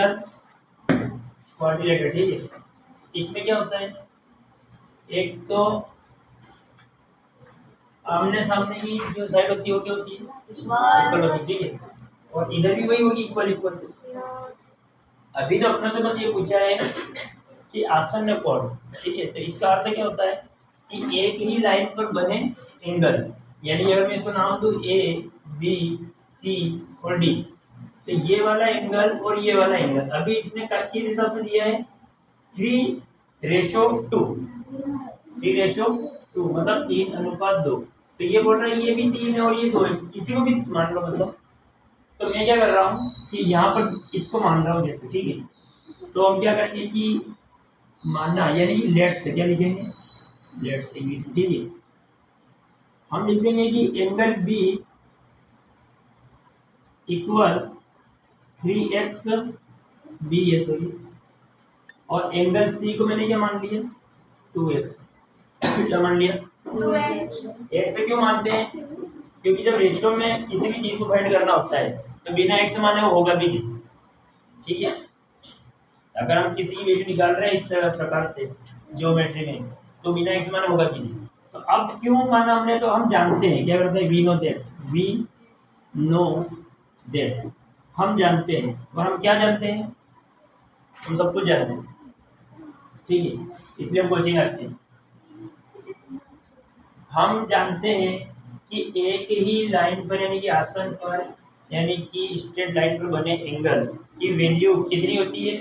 Rectangular quadrilateral, ठीक है। इसमें क्या होता है, एक तो आमने सामने की जो साइड होती है वो क्या होती है, इक्वल होती है, ठीक है। और इधर भी वही होगी, इक्वल इक्वल। अभी तो अपने से बस ये पूछा है कि आसन्न कोण, ठीक है। तो इसका अर्थ क्या होता है कि एक ही लाइन पर बने एंगल, यानी अगर मैं इसको नाम दूं ए बी सी और डी, तो ये वाला एंगल और ये वाला एंगल अभी इसने किस हिसाब से दिया है, 3:2, 3:2 मतलब 3:2। तो ये बोल रहा है ये भी 3 है और ये 2 है, किसी को भी मान लो मतलब। तो मैं क्या कर रहा हूँ कि यहाँ पर इसको मान रहा हूँ जैसे, ठीक है। तो हम क्या करेंगे कि मानना, यानी कि लेट से क्या लिखेंगे, लेट से इंग्लिश, ठीक है। हम लिख देंगे कि angle B equal 3x B है, सॉरी, और एंगल सी को मैंने क्या मान लिया, 2x। क्या मान लिया, 2x से क्यों मानते हैं, क्योंकि जब रेशियो में किसी भी चीज को फाइंड करना होता है तो बिना x से माने वो होगा भी नहीं, ठीक है। अगर हम किसी की वैल्यू निकाल रहे हैं इस प्रकार से ज्योमेट्री में, तो बिना x से माने होगा भी नहीं। तो अब क्यों माना हमने, तो हम जानते हैं, क्या करते हैं, वी नो दैट, हम जानते हैं। और हम क्या जानते हैं, हम सब कुछ जानते हैं, ठीक है, इसलिए हम कोचिंग आते हैं। हम जानते हैं कि एक ही लाइन पर, यानी कि आसन पर, यानी कि स्ट्रेट लाइन पर बने एंगल की वैल्यू कितनी होती है,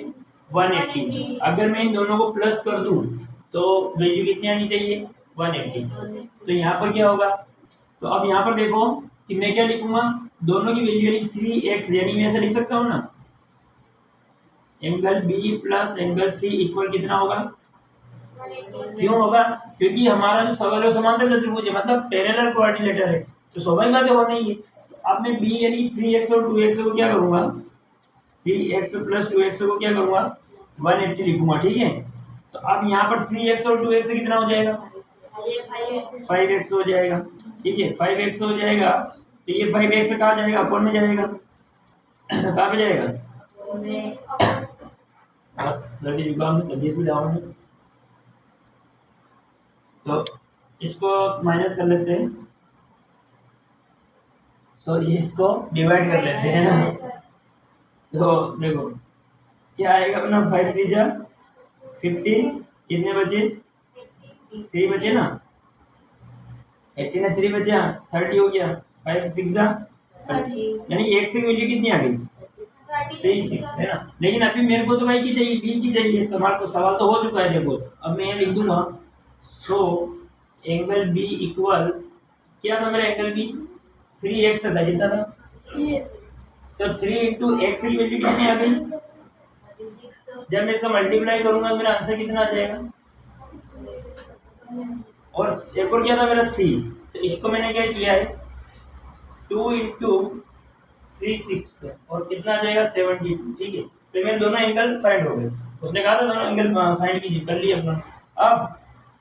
180। अगर मैं इन दोनों को प्लस कर दूं तो वैल्यू कितनी आनी चाहिए, 180। तो यहाँ पर क्या होगा, तो अब यहाँ पर देखो कि मैं क्या लिखूंगा, दोनों की वैल्यू यानी 3x, यानी मैं ऐसा लिख सकता हूँ ना, angle B plus angle C equal कितना होगा, क्यों होगा, क्योंकि हमारा जो सवाल है वो समांतर चतुर्भुज है, मतलब पैरेलल क्वाड्रिलेटरल है, तो स्वाभाविक बात है होना ही है। अब मैं b यानी 3x और 2x को क्या करूंगा, 3x प्लस 2x को क्या करूंगा, 180 लिखूंगा, ठीक है। तो अब यहाँ पर 3x और 2x से कितना हो जाएगा, 5x हो जाएगा, ठीक है, 5x हो जाएगा। तो ये 5x कहाँ जाएगा, अपोन में जाएगा, कहाँ पे जाएगा, सर्दी जुकाम से तबीयत भी डाउन है, तो इसको माइनस कर लेते हैं, सॉरी इसको डिवाइड कर लेते हैं ना। तो देखो क्या आएगा अपना, 5 3 जा 15, कितने बचे, 3 बचे ना, 18 में 3 बचे, 30 हो गया, 5 6 जा 30, यानी एक से वैल्यू कितनी आ गई, 36 है ना। लेकिन अभी मेरे को तो भाई की चाहिए, बी की चाहिए, तो हमारा तो सवाल तो हो चुका है, देखो अब मैं ये लिख दूंगा, सो एंगल बी इक्वल, क्या था मेरा एंगल बी, 3x था, कितना था, तो 3 इंटू एक्स की वैल्यू कितनी आ गई, जब मैं इसका मल्टीप्लाई करूंगा मेरा आंसर कितना आ जाएगा। और एक और क्या था मेरा सी, तो इसको मैंने क्या किया है, 2 इंटू 3 6 और कितना आ जाएगा 72, ठीक है। तो मेरे दोनों एंगल फाइंड हो गए, उसने कहा था दोनों एंगल फाइंड कीजिए, कर लिया अपना। अब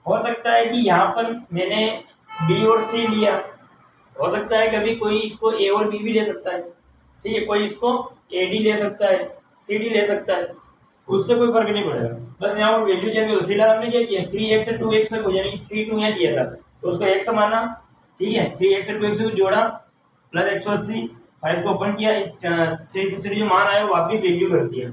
हो सकता है कि यहाँ पर मैंने बी और सी लिया, हो सकता है कभी कोई इसको ए और बी भी ले सकता है, ठीक है, कोई इसको ए डी ले सकता है, सी डी ले सकता है, उससे कोई फर्क नहीं पड़ेगा, बस यहाँ पर वैल्यू चेंज हो। फिलहाल हमने क्या किया, 3x से 2x तक हो, यानी 3 2 यहाँ दिया था तो उसको x माना, ठीक है, 3x से 2x को जोड़ा प्लस 180, 5 को ओपन किया, इस 360 जो मान आया वो वापिस वैल्यू कर दिया।